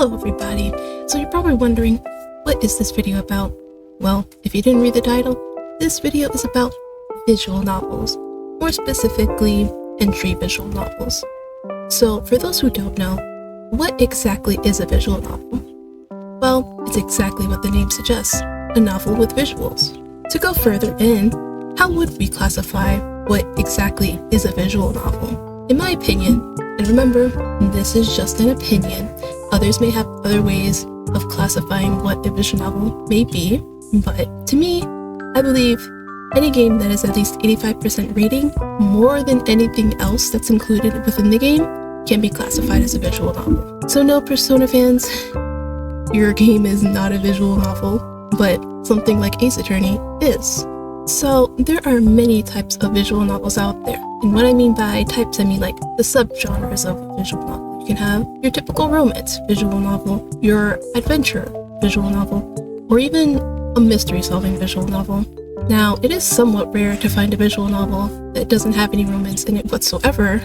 Hello everybody! So you're probably wondering, what is this video about? Well, if you didn't read the title, this video is about visual novels, more specifically, entry visual novels. So for those who don't know, what exactly is a visual novel? Well, it's exactly what the name suggests, a novel with visuals. To go further in, how would we classify what exactly is a visual novel? In my opinion, and remember, this is just an opinion, others may have other ways of classifying what a visual novel may be, but to me, I believe any game that is at least 85% rating, more than anything else that's included within the game, can be classified as a visual novel. So no, Persona fans, your game is not a visual novel, but something like Ace Attorney is. So there are many types of visual novels out there. And what I mean by types, I mean like the subgenres of a visual novel. You can have your typical romance visual novel, your adventure visual novel, or even a mystery solving visual novel. Now, it is somewhat rare to find a visual novel that doesn't have any romance in it whatsoever,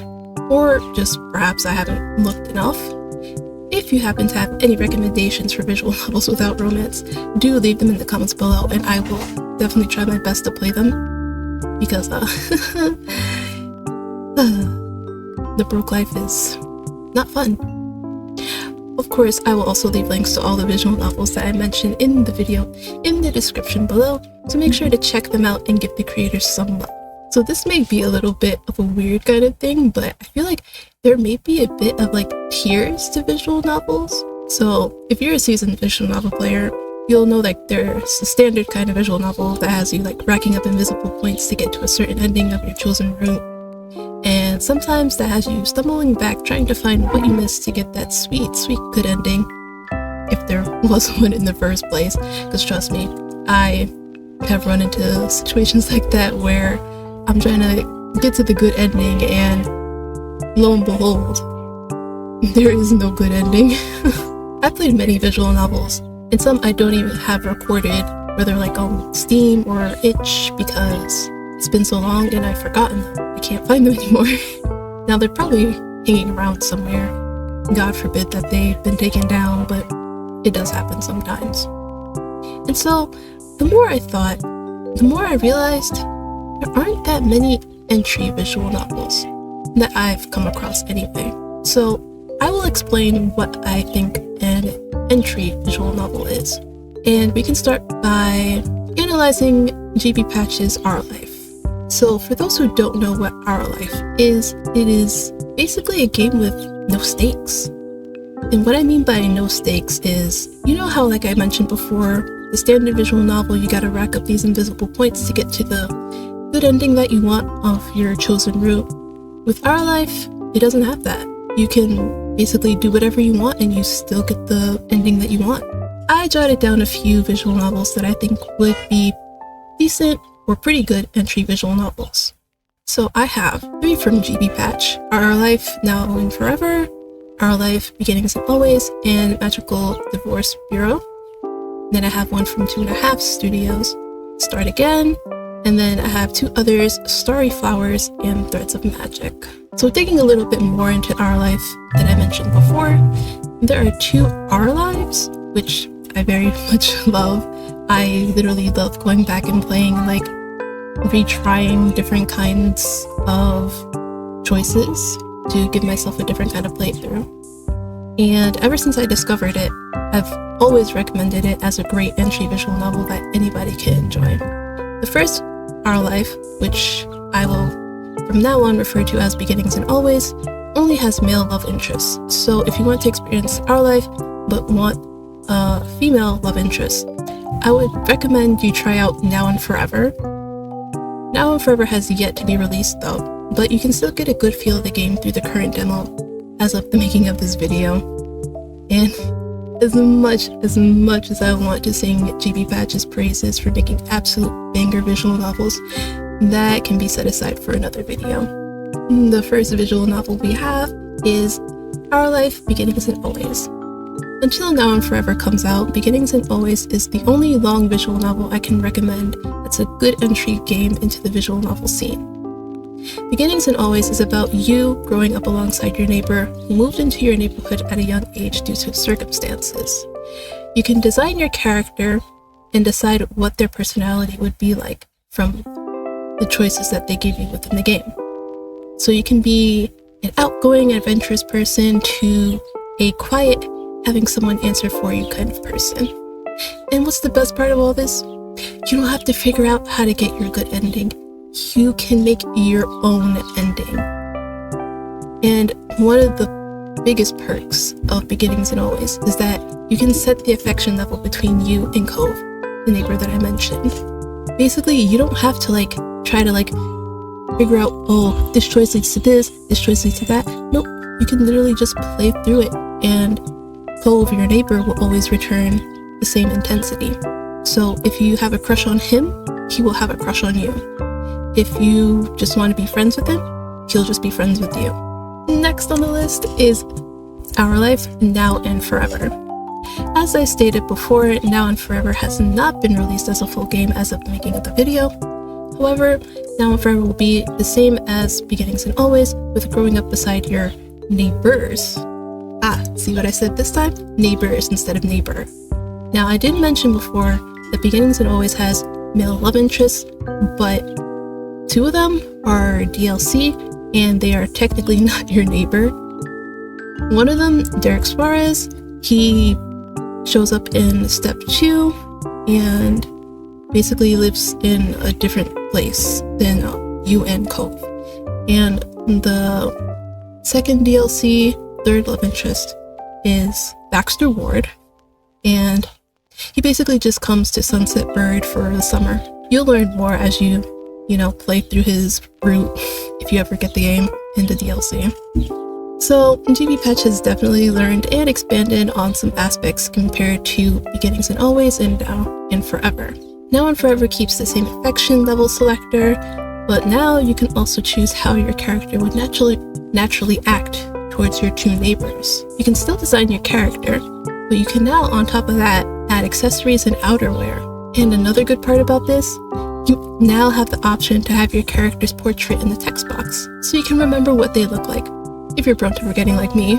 or just perhaps I haven't looked enough. If you happen to have any recommendations for visual novels without romance, do leave them in the comments below and I will definitely try my best to play them, because the broke life is not fun. Of course, I will also leave links to all the visual novels that I mentioned in the video in the description below, so make sure to check them out and give the creators some love. So this may be a little bit of a weird kind of thing, but I feel like there may be a bit of like tiers to visual novels. So if you're a seasoned visual novel player, you'll know like there's a standard kind of visual novel that has you like racking up invisible points to get to a certain ending of your chosen route. And sometimes that has you stumbling back trying to find what you missed to get that sweet good ending, if there was one in the first place. Because trust me, I have run into situations like that where I'm trying to get to the good ending and lo and behold, there is no good ending. I've played many visual novels, and some I don't even have recorded, whether like on Steam or Itch, because it's been so long and I've forgotten them. I can't find them anymore. Now they're probably hanging around somewhere. God forbid that they've been taken down, but it does happen sometimes. And so the more I thought, the more I realized there aren't that many entry visual novels that I've come across anyway. So I will explain what I think an entry visual novel is. And we can start by analyzing GB Patch's Our Life. So for those who don't know what Our Life is, it is basically a game with no stakes. And what I mean by no stakes is, you know how like I mentioned before, the standard visual novel, you gotta rack up these invisible points to get to the good ending that you want of your chosen route. With Our Life, it doesn't have that. You can basically do whatever you want and you still get the ending that you want. I jotted down a few visual novels that I think would be decent or pretty good entry visual novels. So I have 3 from GB Patch: Our Life, Now and Forever, Our Life, Beginnings and Always, and Magical Divorce Bureau. Then I have 1 from 2.5 Studios, Start Again, and then I have 2 others, Starry Flowers and Threads of Magic. So digging a little bit more into Our Life that I mentioned before, there are 2 Our Lives, which I very much love. I literally love going back and playing, like retrying different kinds of choices to give myself a different kind of playthrough. And ever since I discovered it, I've always recommended it as a great entry visual novel that anybody can enjoy. The first, Our Life, which I will from now on refer to as Beginnings and Always, only has male love interests. So if you want to experience Our Life but want a female love interest, I would recommend you try out Now and Forever. Now and Forever has yet to be released though, but you can still get a good feel of the game through the current demo as of the making of this video. And as much as I want to sing GB Patch's praises for making absolute banger visual novels, that can be set aside for another video. The first visual novel we have is Our Life, Beginnings and Always. Until Now and Forever comes out, Beginnings and Always is the only long visual novel I can recommend that's a good entry game into the visual novel scene. Beginnings and Always is about you growing up alongside your neighbor who moved into your neighborhood at a young age due to circumstances. You can design your character and decide what their personality would be like from the choices that they give you within the game. So you can be an outgoing, adventurous person to a quiet, having someone answer for you kind of person. And what's the best part of all this? You don't have to figure out how to get your good ending. You can make your own ending. And one of the biggest perks of Beginnings and Always is that you can set the affection level between you and Cove, the neighbor that I mentioned. Basically, you don't have to try to figure out, oh, this choice leads to this choice leads to that. Nope, you can literally just play through it, and Cove, your neighbor, will always return the same intensity. So if you have a crush on him, he will have a crush on you. If you just want to be friends with him, he'll just be friends with you. Next on the list is Our Life, Now and Forever. As I stated before, Now and Forever has not been released as a full game as of the making of the video. However, Now and Forever will be the same as Beginnings and Always, with growing up beside your neighbors. See what I said this time? Neighbors instead of neighbor. Now, I did mention before that Beginnings and Always has male love interests, but 2 of them are DLC, and they are technically not your neighbor. One of them, Derek Suarez, he shows up in Step 2 and basically lives in a different place than you and Cove. And the second DLC, third love interest, is Baxter Ward, and he basically just comes to Sunset Bird for the summer. You'll learn more as you play through his route if you ever get the game in the DLC. So, GB Patch has definitely learned and expanded on some aspects compared to Beginnings and Always and Now and Forever. Now and Forever keeps the same affection level selector, but now you can also choose how your character would naturally act towards your 2 neighbors. You can still design your character, but you can now, on top of that, add accessories and outerwear. And another good part about this, you now have the option to have your character's portrait in the text box, so you can remember what they look like, if you're prone to forgetting like me.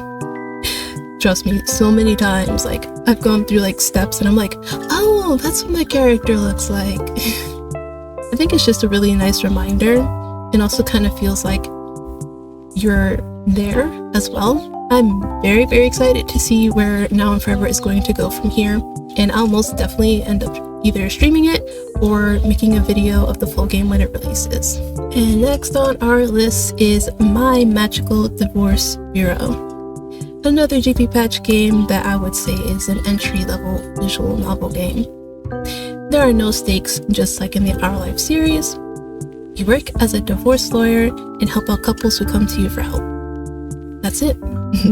Trust me, so many times, I've gone through steps and I'm like, oh, that's what my character looks like. I think it's just a really nice reminder, and also kind of feels like you're there as well. I'm very, very excited to see where Now and Forever is going to go from here, and I'll most definitely end up either streaming it or making a video of the full game when it releases. And next on our list is My Magical Divorce Bureau. Another GP Patch game that I would say is an entry-level visual novel game. There are no stakes, just like in the Our Life series. You work as a divorce lawyer and help out couples who come to you for help. That's it.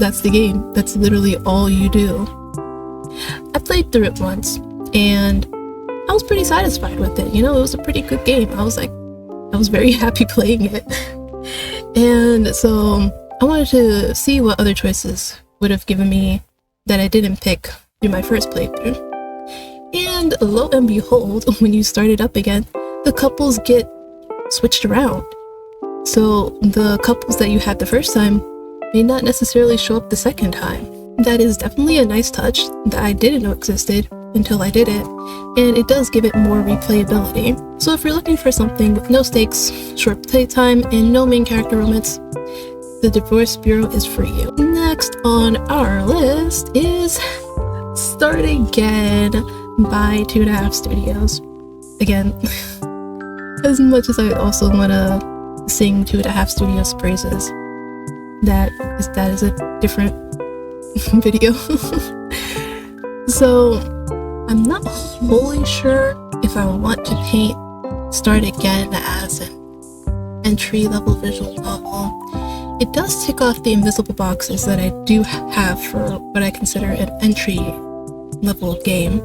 That's the game. That's literally all you do. I played through it once, and I was pretty satisfied with it. It was a pretty good game. I was very happy playing it. And so I wanted to see what other choices would have given me that I didn't pick through my first playthrough. And lo and behold, when you start it up again, the couples get switched around. So the couples that you had the first time may not necessarily show up the second time. That is definitely a nice touch that I didn't know existed until I did it, and it does give it more replayability. So if you're looking for something with no stakes, short playtime, and no main character romance, the Divorce Bureau is for you. Next on our list is Start Again by 2.5 Studios. Again, as much as I also want to sing 2.5 Studios praises, that is a different video. So I'm not wholly sure if I want to paint Start Again as an entry-level visual novel. It does tick off the invisible boxes that I do have for what I consider an entry-level game,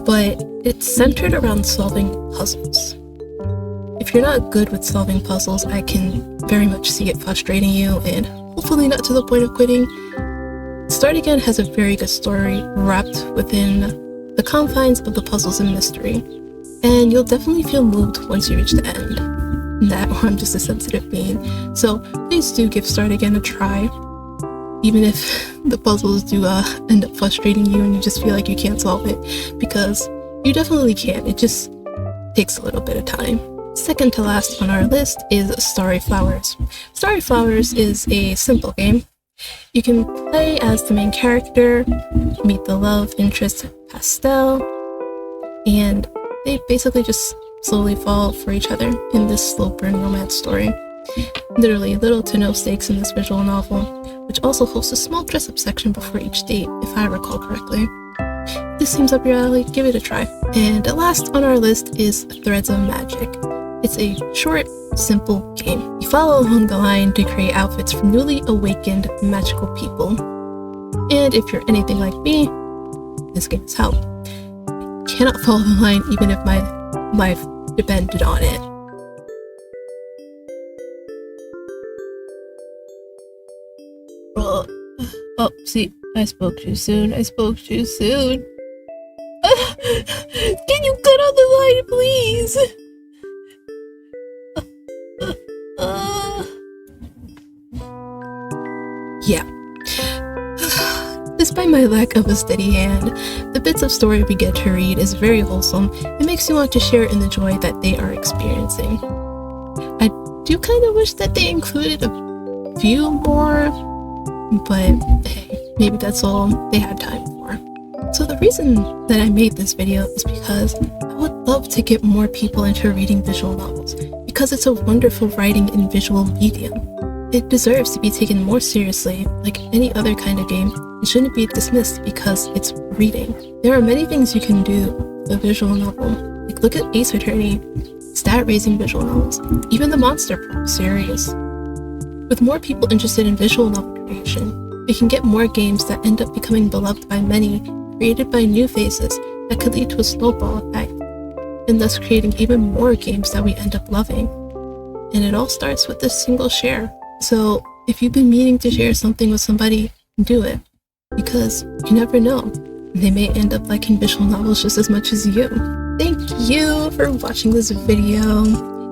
but it's centered around solving puzzles. If you're not good with solving puzzles, I can very much see it frustrating you, and hopefully not to the point of quitting. Start Again has a very good story wrapped within the confines of the puzzles and mystery, and you'll definitely feel moved once you reach the end. that, or I'm just a sensitive being. So please do give Start Again a try, even if the puzzles do end up frustrating you and you just feel like you can't solve it, because you definitely can. It just takes a little bit of time. Second to last on our list is Starry Flowers. Starry Flowers is a simple game. You can play as the main character, meet the love interest Pastel, and they basically just slowly fall for each other in this slow burn romance story. Literally little to no stakes in this visual novel, which also hosts a small dress-up section before each date, if I recall correctly. If this seems up your alley, give it a try. And last on our list is Threads of Magic. It's a short, simple game. You follow along the line to create outfits for newly awakened magical people. And if you're anything like me, this game is hell. I cannot follow the line even if my life depended on it. Oh, see, I spoke too soon. Can you cut out the line, please? Yeah. Despite my lack of a steady hand, the bits of story we get to read is very wholesome and makes you want to share in the joy that they are experiencing. I do kind of wish that they included a few more, but hey, maybe that's all they had time for. So the reason that I made this video is because I would love to get more people into reading visual novels, because it's a wonderful writing and visual medium. It deserves to be taken more seriously, like any other kind of game, and shouldn't be dismissed because it's reading. There are many things you can do with a visual novel. Like look at Ace Attorney, stat-raising visual novels, even the Monster Pop series. With more people interested in visual novel creation, we can get more games that end up becoming beloved by many, created by new faces that could lead to a snowball effect, and thus creating even more games that we end up loving. And it all starts with a single share. So if you've been meaning to share something with somebody, do it, because you never know. They may end up liking visual novels just as much as you. Thank you for watching this video.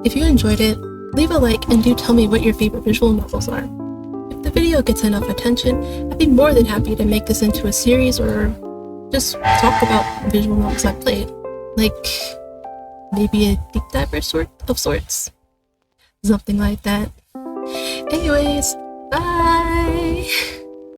If you enjoyed it, leave a like and do tell me what your favorite visual novels are. If the video gets enough attention, I'd be more than happy to make this into a series or just talk about visual novels I've played. Like maybe a deep dive of sorts. Something like that. Anyways, bye!